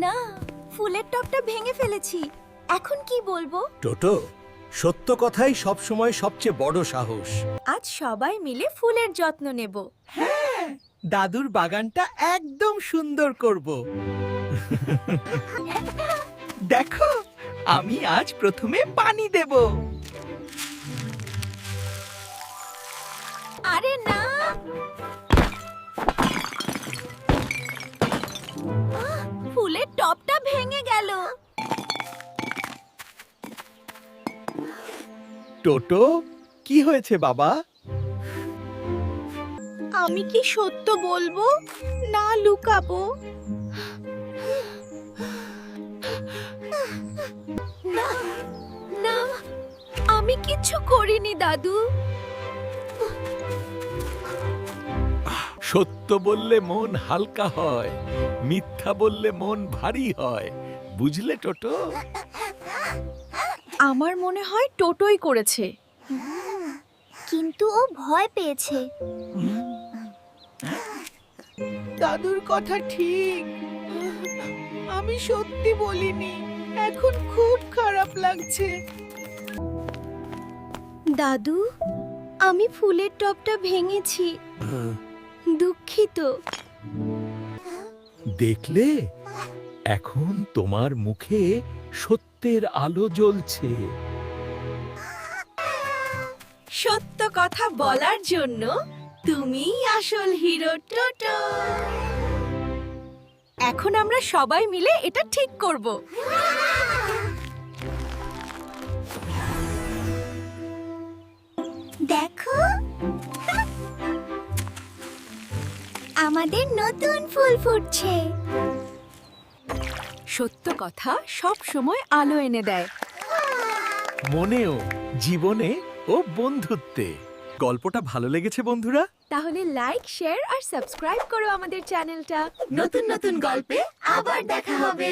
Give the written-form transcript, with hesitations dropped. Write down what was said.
না, ফুলের টবটা ভেঙে ফেলেছি। এখন কি বলবো? টোটো, সত্য কথাই সবসময় সবচেয়ে বড় সাহস। আজ সবাই মিলে ফুলের যত্ন নেব। দাদুর বাগানটা একদম সুন্দর করব। দেখো, আমি আজ প্রথমে পানি দেব। আরে না, ফুলের টবটা ভেঙে গেল। টোটো, কি হয়েছে বাবা? আমি কি সত্য বলবো না লুকাবো? না না, আমি কিচ্ছু করিনি দাদু। সত্য বললে মন হালকা হয়, মিথ্যা বললে মন ভারী হয়। বুঝলে টোটো? আমার মনে হয় টোটোই করেছে। কিন্তু ও ভয় পেয়েছে। দাদুর কথা ঠিক। আমি সত্যি বলিনি। এখন খুব খারাপ লাগছে। দাদু, আমি ফুলের টবটা ভেঙেছি, দুঃখিত। দেখলে, এখন তোমার মুখে সত্যের আলো জ্বলছে। সত্য কথা বলার জন্য তুমিই আসল হিরো টোটো। এখন আমরা সবাই মিলে এটা ঠিক করব। দেখো, আমাদের নতুন ফুল ফুটছে। সত্য কথা সব সময় আলো এনে দেয়। মনেও, জীবনে ও বন্ধুত্বে। গল্পটা ভালো লেগেছে বন্ধুরা? তাহলে লাইক, শেয়ার আর সাবস্ক্রাইব করো আমাদের চ্যানেলটা। নতুন নতুন গল্পে আবার দেখা হবে।